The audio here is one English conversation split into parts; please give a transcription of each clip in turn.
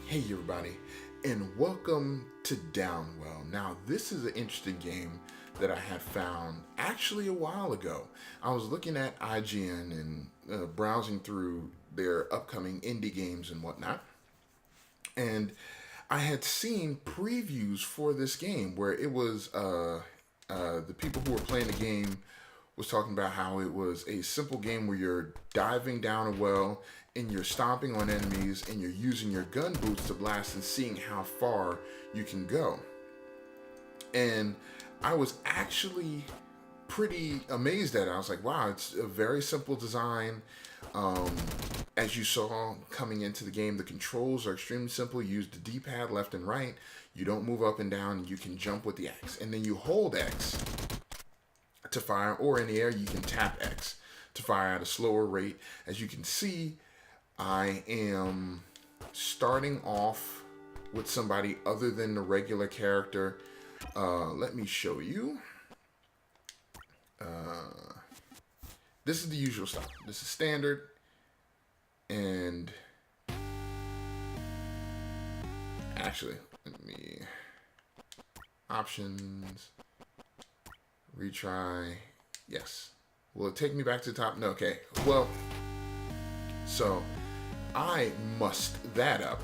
Hey everybody, and welcome to Downwell. Now, this is an interesting game that I had found actually a while ago. I was looking at IGN and browsing through their upcoming indie games and whatnot, and I had seen previews for this game where it was the people who were playing the game was talking about how it was a simple game where you're diving down a well and you're stomping on enemies and you're using your gun boots to blast and seeing how far you can go. And I was actually pretty amazed at it. I was like, wow, it's a very simple design. As you saw coming into the game, the controls are extremely simple. You use the D-pad left and right. You don't move up and down. You can jump with the X. And then you hold X to fire, or in the air you can tap X to fire at a slower rate. As you can see, I am starting off with somebody other than the regular character. Let me show you. This is the usual stuff. This is standard, and actually, let me options. Retry. Yes. Will it take me back to the top? No. Okay. Well, so I mussed that up.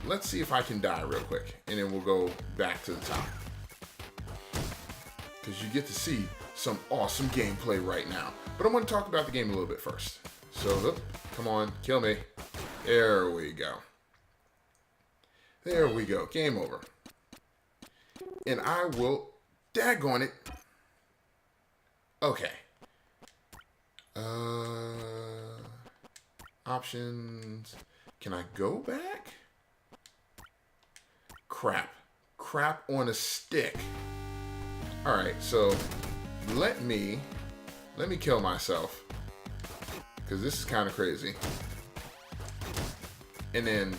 Let's see if I can die real quick, and then we'll go back to the top. Because you get to see some awesome gameplay right now. But I want to talk about the game a little bit first. So, come on, kill me. There we go. There we go. Game over. And I will daggone it. Okay. Options. Can I go back? Crap. Crap on a stick. Alright, so let me kill myself. Because this is kind of crazy. And then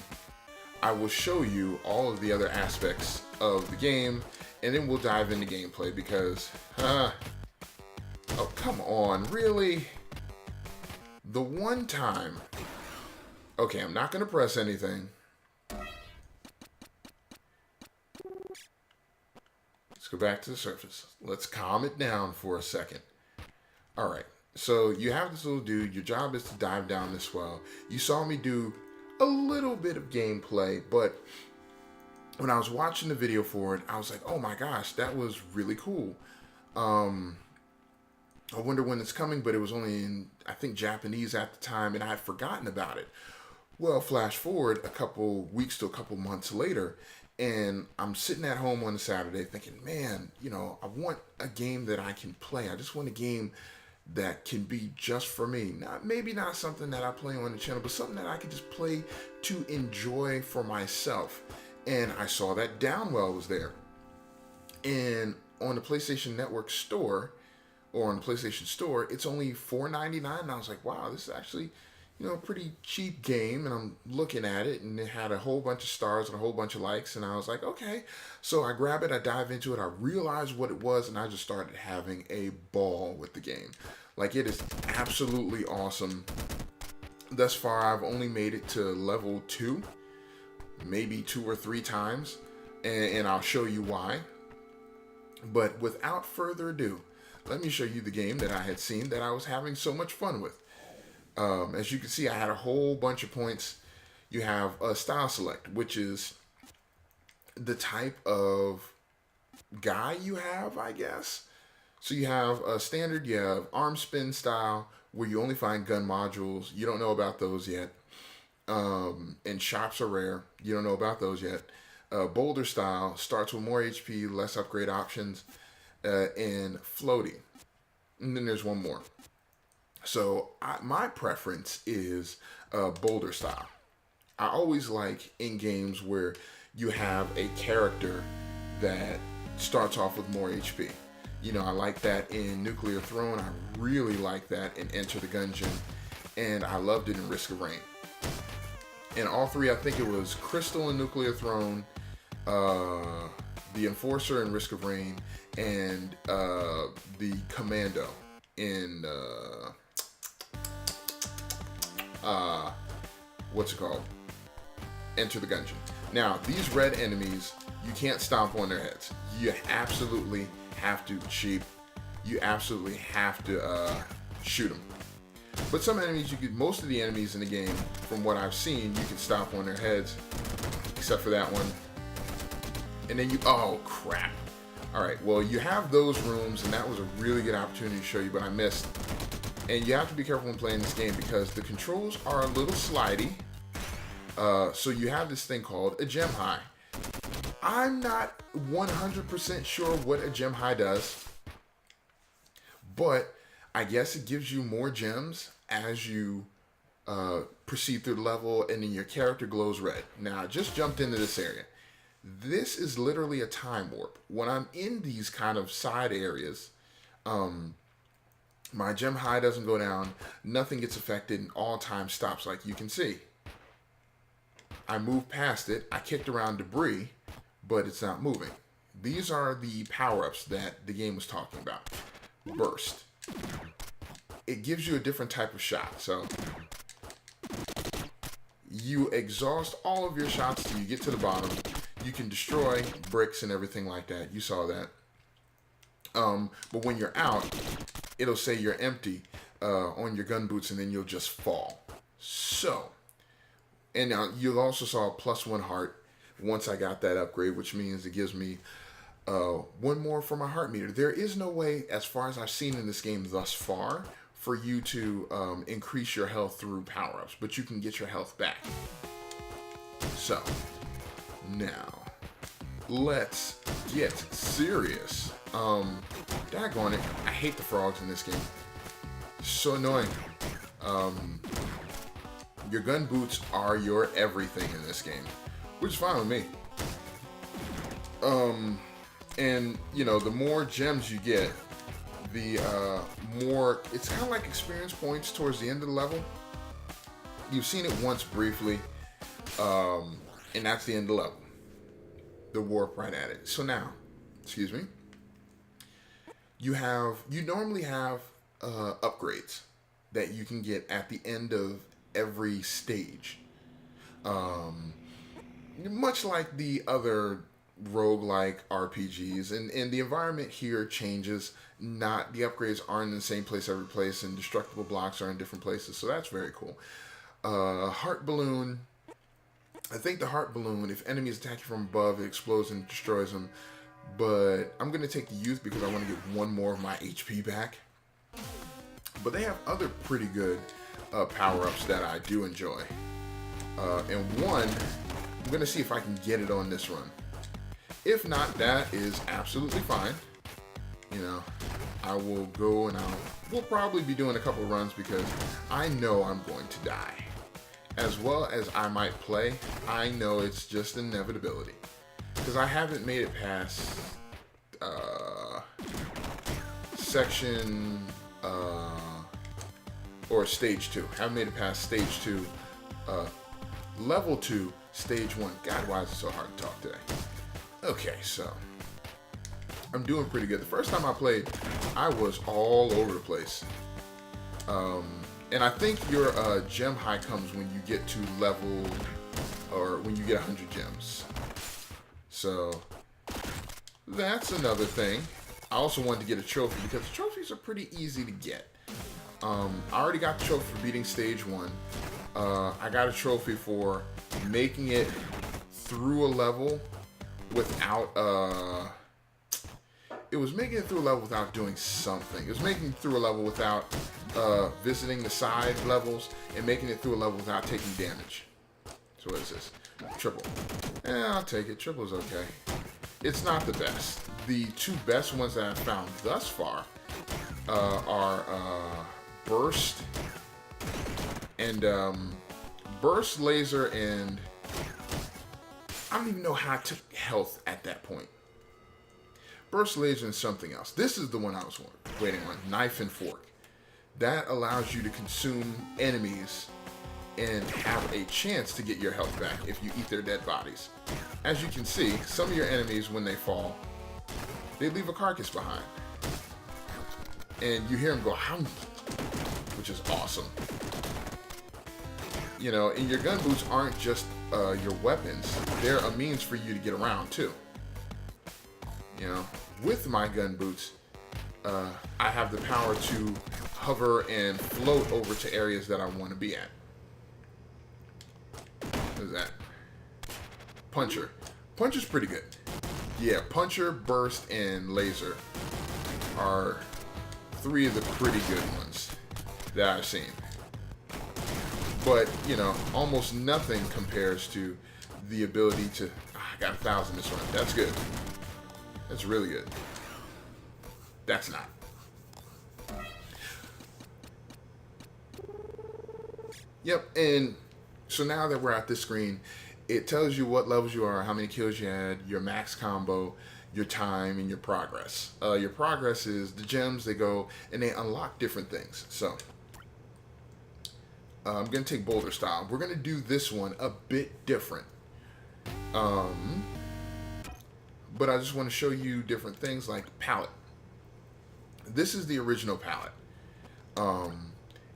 I will show you all of the other aspects of the game. And then we'll dive into gameplay because, oh, come on, really? The one time. Okay, I'm not going to press anything. Let's go back to the surface. Let's calm it down for a second. All right, so you have this little dude. Your job is to dive down this well. You saw me do a little bit of gameplay, but when I was watching the video for it, I was like, oh my gosh, that was really cool. I wonder when it's coming, but it was only in, I think, Japanese at the time, and I had forgotten about it. Well, flash forward a couple weeks to a couple months later, and I'm sitting at home on a Saturday thinking, man, you know, I want a game that I can play. I just want a game that can be just for me. Maybe not something that I play on the channel, but something that I can just play to enjoy for myself. And I saw that Downwell was there. And on the PlayStation Network store, or on the PlayStation Store, it's only $4.99. And I was like, wow, this is actually, you know, a pretty cheap game. And I'm looking at it, and it had a whole bunch of stars and a whole bunch of likes. And I was like, okay. So I grab it, I dive into it, I realized what it was, and I just started having a ball with the game. Like, it is absolutely awesome. Thus far, I've only made it to level 2, maybe 2 or 3 times, and I'll show you why. But without further ado, let me show you the game that I had seen that I was having so much fun with. As you can see, I had a whole bunch of points. You have a style select, which is the type of guy you have, I guess. So you have a standard, you have arm spin style, where you only find gun modules. You don't know about those yet. And shops are rare. You don't know about those yet. Boulder style starts with more HP, less upgrade options, and floaty. And then there's one more. So my preference is boulder style. I always like in games where you have a character that starts off with more HP. You know, I like that in Nuclear Throne. I really like that in Enter the Gungeon. And I loved it in Risk of Rain. In all three, I think it was Crystal in Nuclear Throne, the Enforcer in Risk of Rain, and the Commando in what's it called? enter the gungeon. Now, these red enemies, you can't stomp on their heads. You absolutely have to cheat. You absolutely have to shoot them. But some enemies, most of the enemies in the game, from what I've seen, you can stomp on their heads, except for that one. And then oh crap. All right, well, you have those rooms, and that was a really good opportunity to show you, but I missed. And you have to be careful when playing this game because the controls are a little slidey. So you have this thing called a gem high. I'm not 100% sure what a gem high does, but I guess it gives you more gems as you proceed through the level, and then your character glows red. Now, I just jumped into this area. This is literally a time warp. When I'm in these kind of side areas, my gem high doesn't go down, nothing gets affected, and all time stops like you can see. I moved past it, I kicked around debris, but it's not moving. These are the power-ups that the game was talking about. Burst. It gives you a different type of shot, so you exhaust all of your shots till you get to the bottom. You can destroy bricks and everything like that. You saw that. But when you're out, it'll say you're empty on your gunboots, and then you'll just fall. So, and now you also saw a +1 heart once I got that upgrade, which means it gives me one more for my heart meter. There is no way, as far as I've seen in this game thus far, for you to increase your health through power-ups, but you can get your health back. So, now, let's get serious. Daggone it, I hate the frogs in this game. So annoying. Your gun boots are your everything in this game, which is fine with me. And you know, the more gems you get, the more, it's kind of like experience points towards the end of the level. You've seen it once briefly, and that's the end of the level. The warp right at it. So now, excuse me, you normally have upgrades that you can get at the end of every stage. Much like the other roguelike RPGs, and the environment here changes. Not the upgrades aren't in the same place every place, and destructible blocks are in different places, so that's very cool. Heart balloon. I think the heart balloon, if enemies attack you from above, it explodes and destroys them. But I'm going to take the youth because I want to get one more of my HP back. But they have other pretty good power-ups that I do enjoy. And one, I'm going to see if I can get it on this run. If not, that is absolutely fine. You know, I will go and we'll probably be doing a couple runs because I know I'm going to die. As well as I might play, I know it's just inevitability. Because I haven't made it past section or stage 2. Haven't made it past stage 2, level 2, stage 1. God, why is it so hard to talk today? Okay, so I'm doing pretty good. The first time I played, I was all over the place. And I think your gem high comes when you get to level, or when you get 100 gems. So that's another thing. I also wanted to get a trophy because trophies are pretty easy to get. I already got the trophy for beating stage 1. I got a trophy for making it through a level without it was making it through a level without doing something. It was making it through a level without visiting the side levels, and making it through a level without taking damage. So what is this? Triple. Yeah, I'll take it. Triple's okay. It's not the best. The two best ones that I've found thus far are Burst and Burst, Laser, and I don't even know how I took health at that point. Burst, Laser, and something else. This is the one I was waiting on. Knife and Fork. That allows you to consume enemies and have a chance to get your health back if you eat their dead bodies. As you can see, some of your enemies, when they fall, they leave a carcass behind. And you hear them go, "Hound," which is awesome. You know, and your gun boots aren't just your weapons. They're a means for you to get around too. You know, with my gun boots, I have the power to hover and float over to areas that I want to be at. What is that? Puncher. Puncher's pretty good. Yeah, Puncher, Burst, and Laser are 3 of the pretty good ones that I've seen. But, you know, almost nothing compares to the ability to... I got 1,000 this run. That's good. That's really good. That's not. Yep, and so now that we're at this screen, it tells you what levels you are, how many kills you had, your max combo, your time, and your progress. Your progress is the gems, they go, and they unlock different things. So... I'm going to take Boulder Style. We're going to do this one a bit different. But I just want to show you different things like palette. This is the original palette. And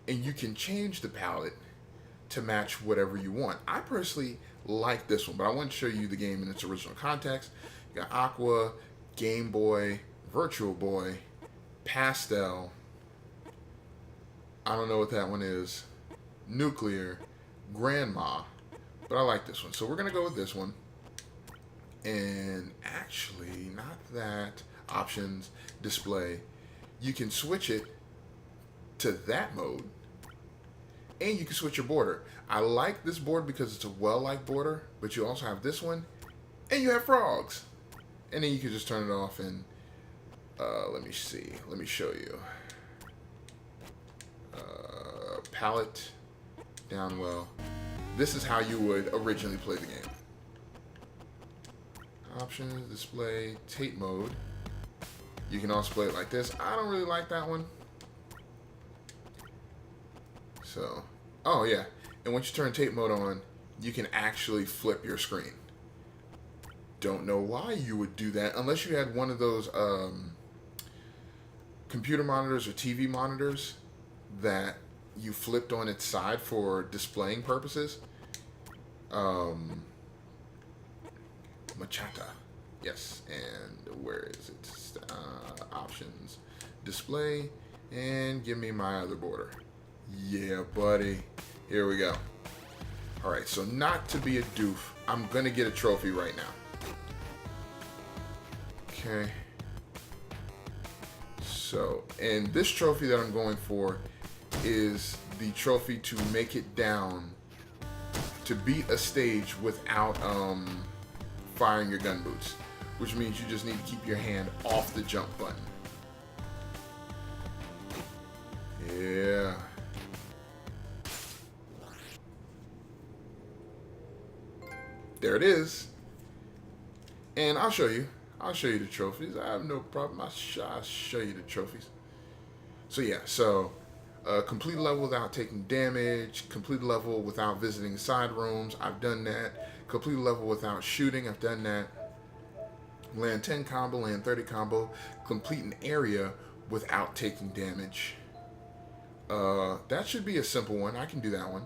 you can change the palette to match whatever you want. I personally like this one, but I want to show you the game in its original context. You got Aqua, Game Boy, Virtual Boy, Pastel. I don't know what that one is. Nuclear, Grandma, but I like this one. So we're going to go with this one. And actually, not that. Options, display. You can switch it to that mode. And you can switch your border. I like this board because it's a well-liked border, but you also have this one. And you have frogs. And then you can just turn it off and, let me see. Let me show you. Palette. Downwell. This is how you would originally play the game. Options, display, tape mode. You can also play it like this. I don't really like that one. So, oh yeah. And once you turn tape mode on, you can actually flip your screen. Don't know why you would do that unless you had one of those computer monitors or TV monitors that you flipped on its side for displaying purposes. Machata. Yes. And where is it? Options. Display. And give me my other border. Yeah, buddy. Here we go. Alright, so not to be a doof, I'm going to get a trophy right now. Okay. So, and this trophy that I'm going for is the trophy to make it down to beat a stage without firing your gun boots, which means you just need to keep your hand off the jump button. Yeah. There it is. And I'll show you the trophies. I have no problem. I'll show you the trophies. So yeah, so complete level without taking damage, complete level without visiting side rooms, I've done that. Complete level without shooting, I've done that. Land 10 combo, land 30 combo, complete an area without taking damage. That should be a simple one. I can do that one.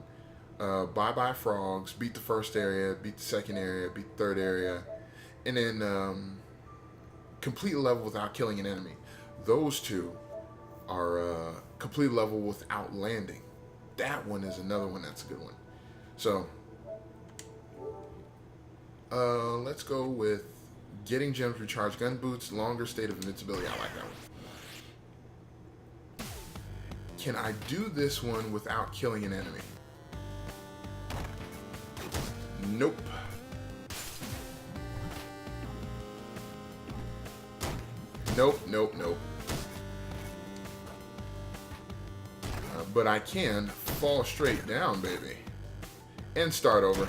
Bye-bye frogs, beat the first area, beat the second area, beat the third area, and then complete level without killing an enemy. Those two are complete level without landing. That one is another one that's a good one. So, let's go with getting gems, recharge gun boots, longer state of invincibility. I like that one. Can I do this one without killing an enemy? Nope. Nope, nope, nope. But I can fall straight down, baby. And start over.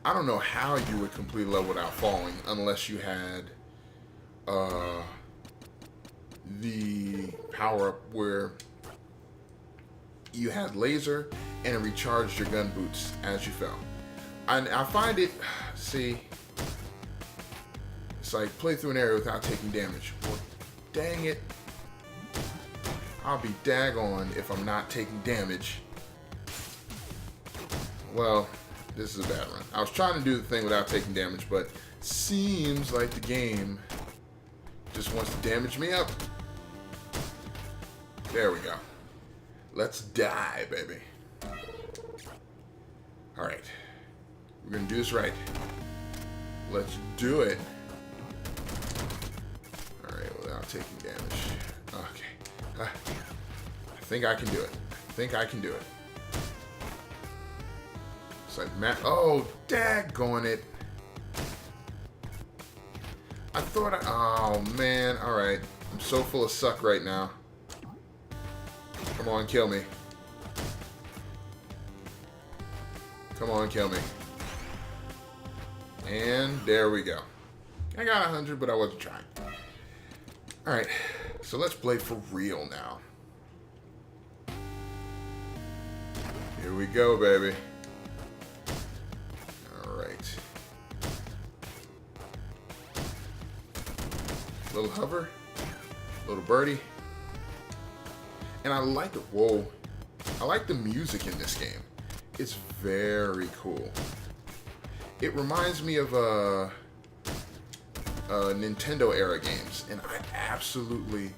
I don't know how you would complete level without falling unless you had the power-up where you had laser and it recharged your gun boots as you fell. And I find it, see, it's like play through an area without taking damage. Well, dang it. I'll be daggone if I'm not taking damage. Well, this is a bad run. I was trying to do the thing without taking damage, but seems like the game just wants to damage me up. There we go. Let's die, baby. Alright. We're going to do this right. Let's do it. Alright, without taking damage. Okay. I think I can do it. I think I can do it. It's like, man. Oh, daggone it. I thought I... Oh, man. Alright. I'm so full of suck right now. Come on, kill me. Come on, kill me. And there we go. I got 100, but I wasn't trying. Alright, so let's play for real now. Here we go, baby. Alright. Little hover. Little birdie. And I like it. Whoa. I like the music in this game. It's very cool. It reminds me of Nintendo era games, and I absolutely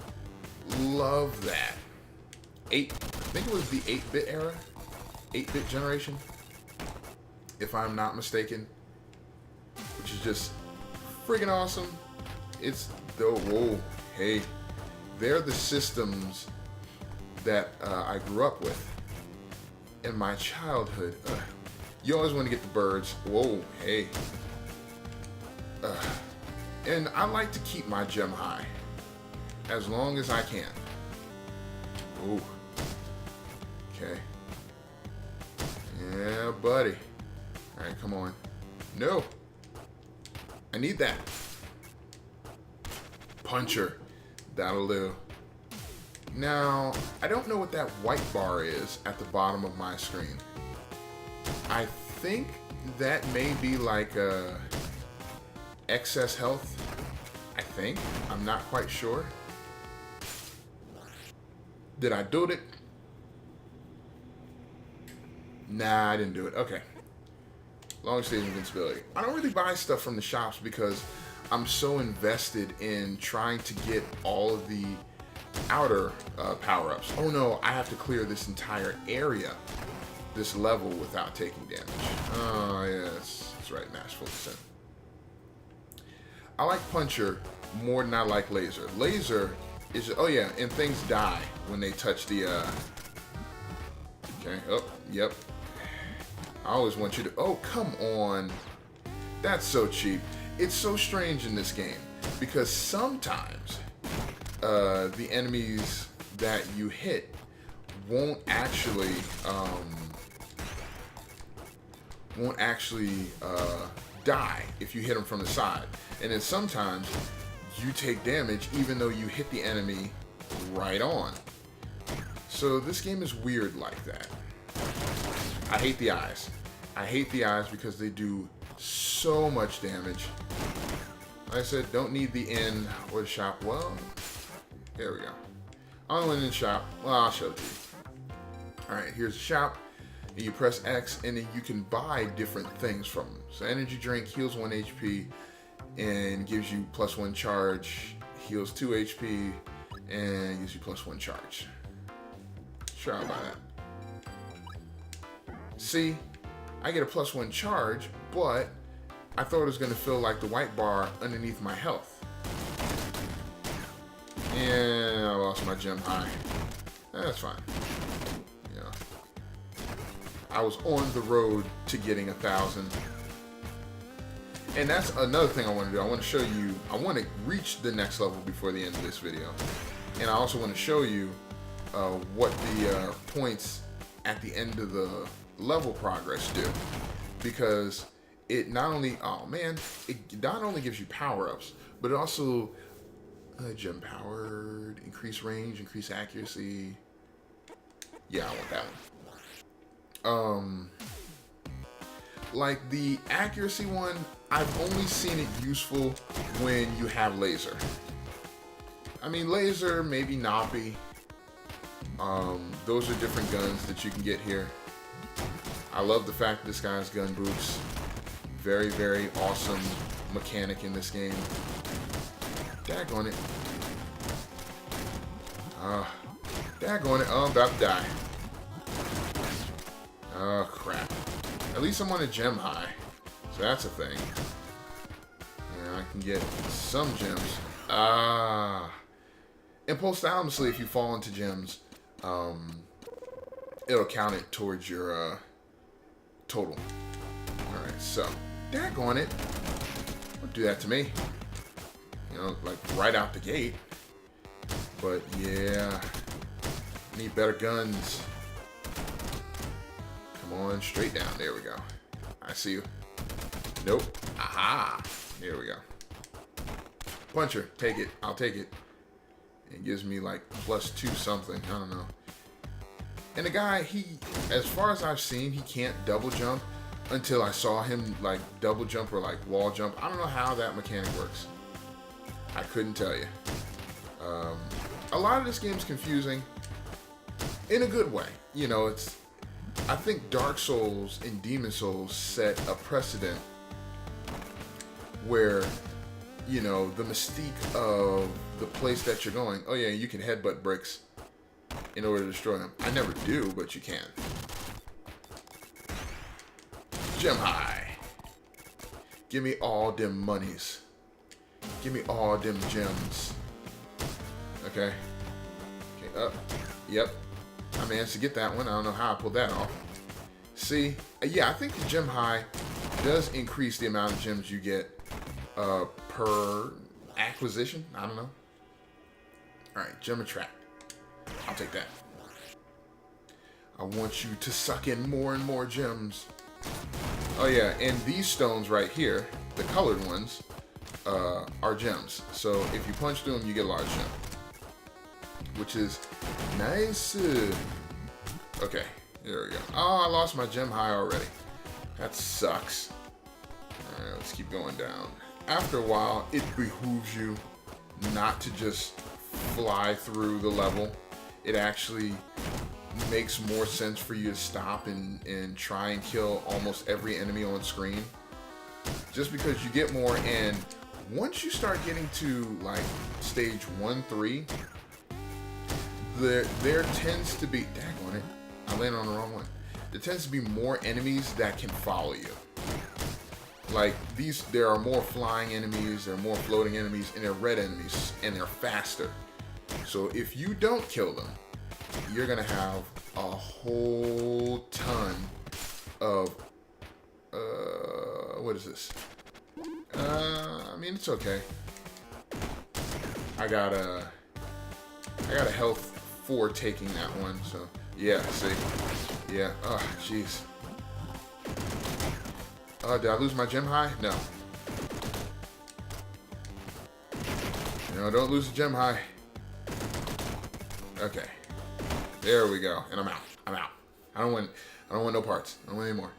love that. I think it was the 8-bit era, 8-bit generation, if I'm not mistaken, which is just friggin' awesome. It's the whoa, hey, they're the systems that I grew up with in my childhood. You always want to get the birds. Whoa, hey. And I like to keep my gem high as long as I can. Ooh. Okay. Yeah, buddy. All right, come on. No. I need that. Puncher. That'll do. Now, I don't know what that white bar is at the bottom of my screen. I think that may be like excess health. I think. I'm not quite sure. Did I do it? Nah, I didn't do it. Okay. Long stage invincibility. I don't really buy stuff from the shops because I'm so invested in trying to get all of the outer power-ups. Oh no, I have to clear this entire area, this level, without taking damage. Oh yes, that's right, Masterful Descent. I like Puncher more than I like Laser. Laser is just, oh yeah, and things die when they touch the okay, oh, yep. I always want you to, oh come on. That's so cheap. It's so strange in this game because sometimes the enemies that you hit won't actually die if you hit them from the side, and then sometimes you take damage even though you hit the enemy right on. So this game is weird like that. I hate the eyes. I hate the eyes because they do so much damage. Like I said, don't need the inn or the shop. Well, there we go. I only went in the shop. Well, I'll show it to you. Alright, here's the shop. And you press X, and then you can buy different things from them. So energy drink heals 1 HP and gives you +1 charge, heals 2 HP, and gives you +1 charge. Sure, I'll buy that. See, I get a +1 charge, but I thought it was going to feel like the white bar underneath my health. And I lost my gem high. That's fine. Yeah. I was on the road to getting 1,000. And that's another thing I want to do. I want to show you, I want to reach the next level before the end of this video. And I also want to show you what the points at the end of the level progress do. Because it not only, oh man, it not only gives you power-ups, but it also gem powered, increase range, increase accuracy. Yeah, I want that one. Like the accuracy one, I've only seen it useful when you have laser. I mean, laser, maybe Nappy, Those are different guns that you can get here. I love the fact that this guy's Gunboots. Very, very awesome mechanic in this game. Daggone it. Daggone it. Oh, I'm about to die. Oh, crap. At least I'm on a gem high. So that's a thing. Yeah, I can get some gems. And posthumously, if you fall into gems, it'll count it towards your total. Alright, so, daggone it. Don't do that to me. You know, like right out the gate. But yeah, need better guns. Come on, straight down. There we go. I see you. Nope. Aha. There we go. Puncher, take it. I'll take it. It gives me like +2 something. I don't know. And the guy, as far as I've seen, he can't double jump until I saw him like double jump or like wall jump. I don't know how that mechanic works. I couldn't tell you. A lot of this game's confusing in a good way. You know, I think Dark Souls and Demon Souls set a precedent where, you know, the mystique of the place that you're going, oh yeah, you can headbutt bricks in order to destroy them. I never do, but you can. Gem high. Give me all them monies. Give me all them gems. Okay. Okay, up. Yep. I managed to get that one. I don't know how I pulled that off. See? Yeah, I think the gem high does increase the amount of gems you get per acquisition. I don't know. Alright, gem attract. I'll take that. I want you to suck in more and more gems. Oh yeah, and these stones right here, the colored ones, are gems. So if you punch through them, you get a large gem. Which is nice. Okay, there we go. Oh, I lost my gem high already. That sucks. Alright, let's keep going down. After a while, it behooves you not to just fly through the level. It actually makes more sense for you to stop and try and kill almost every enemy on screen. Just because you get more, and once you start getting to like stage 1-3, there tends to be, daggone it, I landed on the wrong one. There tends to be more enemies that can follow you. Like there are more flying enemies, there are more floating enemies, and they're red enemies, and they're faster. So if you don't kill them, you're gonna have a whole ton of what is this? I mean, it's okay. I got a health for taking that one, so yeah, see? Yeah, oh jeez. Did I lose my gem high? No. No, don't lose the gem high. Okay. There we go. And I'm out. I'm out. I don't want no parts. I don't want any more.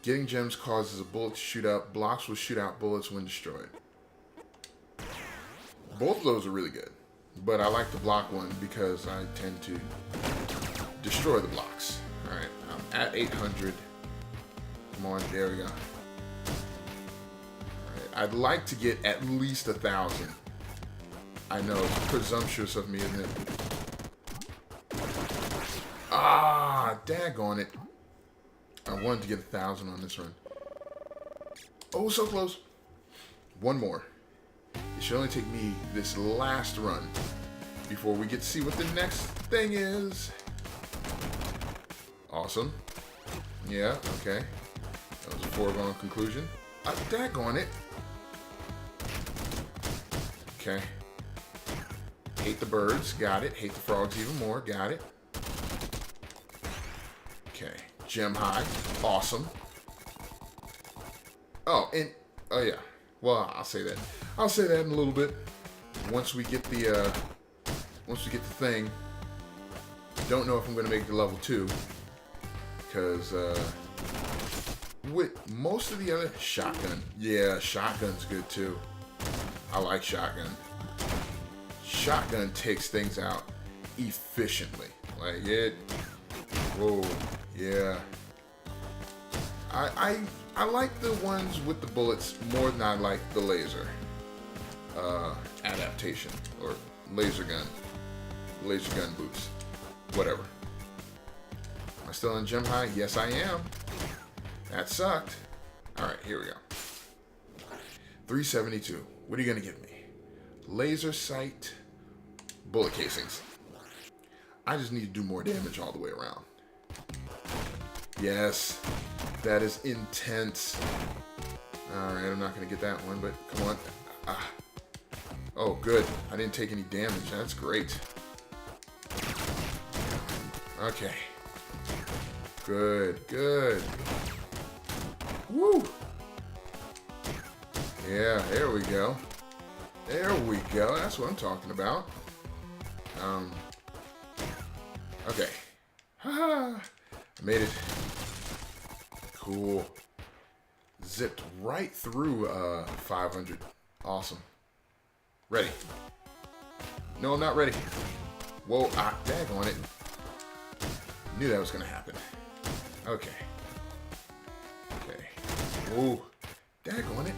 Getting gems causes a bullet to shoot up. Blocks will shoot out bullets when destroyed. Both of those are really good. But I like the block one because I tend to destroy the blocks. Alright, I'm at 800. Come on, there we go. Alright, I'd like to get at least 1,000. I know, it's presumptuous of me, isn't it? Ah, daggone it. I wanted to get 1,000 on this run. Oh, so close. One more. It should only take me this last run before we get to see what the next thing is. Awesome. Yeah, okay. That was a foregone conclusion. Daggone it. Okay. Hate the birds. Got it. Hate the frogs even more. Got it. Okay. Gem high. Awesome. Oh, and oh yeah. Well, I'll say that. I'll say that in a little bit. Once we get the thing. Don't know if I'm gonna make it to level 2. Because with most of the other shotgun. Yeah, shotgun's good too. I like shotgun. Shotgun takes things out efficiently. Like it. Whoa. Yeah. I like the ones with the bullets more than I like the laser adaptation or laser gun boots. Whatever. Am I still in gem high? Yes, I am. That sucked. All right, here we go. 372. What are you gonna give me? Laser sight, bullet casings. I just need to do more damage all the way around. Yes, that is intense. All right, I'm not gonna get that one, but come on. Ah. Oh, good. I didn't take any damage. That's great. Okay. Good, good. Woo! Yeah, there we go. There we go. That's what I'm talking about. Okay. Haha. I made it. Cool. Zipped right through 500. Awesome. Ready. No, I'm not ready. Whoa, daggone it. Knew that was gonna happen. Okay. Okay. Whoa. Daggone it.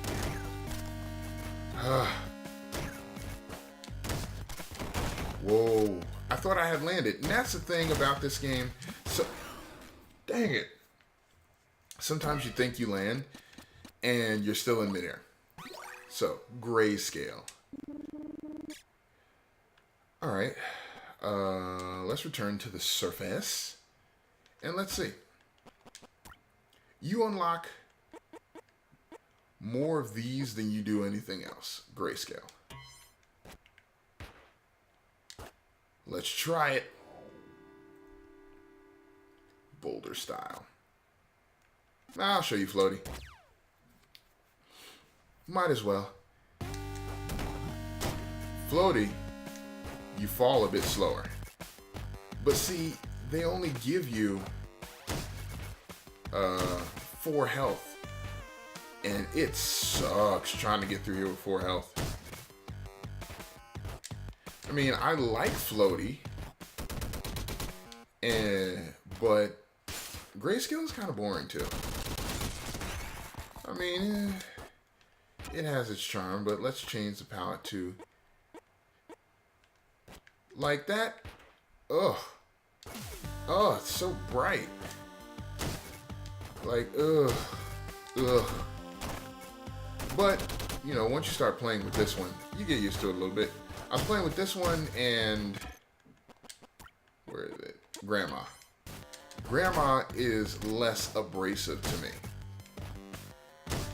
Whoa. I thought I had landed. And that's the thing about this game. So, dang it. Sometimes you think you land and you're still in midair. So, grayscale. Alright. Let's return to the surface. And let's see. You unlock more of these than you do anything else. Grayscale. Let's try it. Boulder style. I'll show you, Floaty. Might as well. Floaty, you fall a bit slower. But see, they only give you 4 health. And it sucks trying to get through here with 4 health. I mean, I like Floaty. But grayscale is kind of boring too. I mean, it has its charm, but let's change the palette to like that. Ugh. Oh, it's so bright. Like, ugh. Ugh. But, you know, once you start playing with this one, you get used to it a little bit. I was playing with this one and where is it? Grandma. Grandma is less abrasive to me.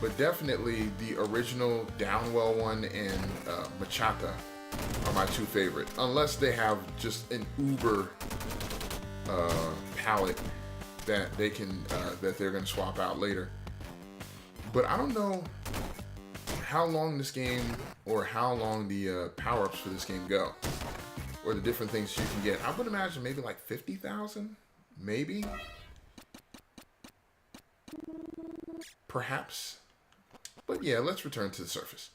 But definitely the original Downwell one and Machata are my 2 favorite. Unless they have just an uber palette that they can that they're gonna swap out later. But I don't know how long this game or how long the power-ups for this game go. Or the different things you can get. I would imagine maybe like 50,000? Maybe? Perhaps? But yeah, let's return to the surface.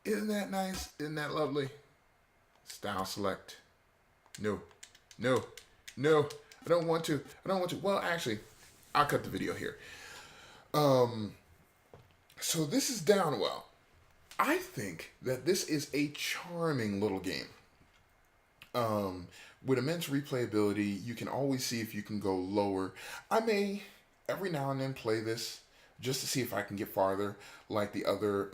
Isn't that nice? Isn't that lovely? Style select. No. No. No. I don't want to. I don't want to. Well, actually, I'll cut the video here. So this is Downwell. I think that this is a charming little game. With immense replayability, you can always see if you can go lower. I may, every now and then, play this just to see if I can get farther, like the other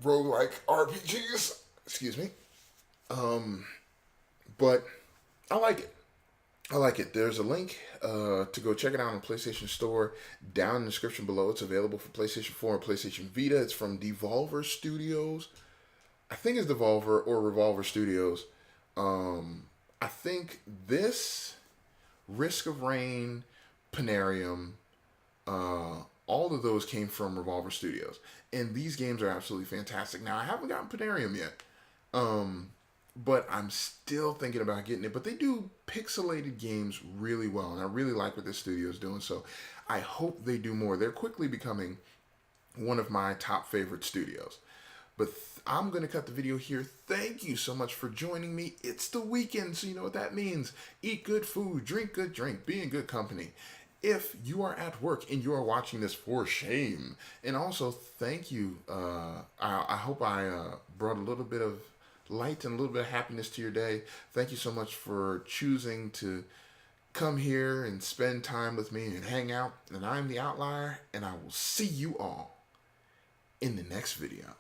roguelike RPGs. Excuse me. But I like it. I like it. There's a link to go check it out on the PlayStation Store down in the description below. It's available for PlayStation 4 and PlayStation Vita. It's from Devolver Studios. I think it's Devolver or Revolver Studios. I think this, Risk of Rain, Panarium, all of those came from Revolver Studios. And these games are absolutely fantastic. Now, I haven't gotten Panarium yet. But I'm still thinking about getting it. But they do pixelated games really well. And I really like what this studio is doing. So I hope they do more. They're quickly becoming one of my top favorite studios. But I'm going to cut the video here. Thank you so much for joining me. It's the weekend, so you know what that means. Eat good food, drink good drink, be in good company. If you are at work and you are watching this, for shame. And also, thank you. I hope I brought a little bit of light and a little bit of happiness to your day. Thank you so much for choosing to come here and spend time with me and hang out. And I'm the Outlier, and I will see you all in the next video.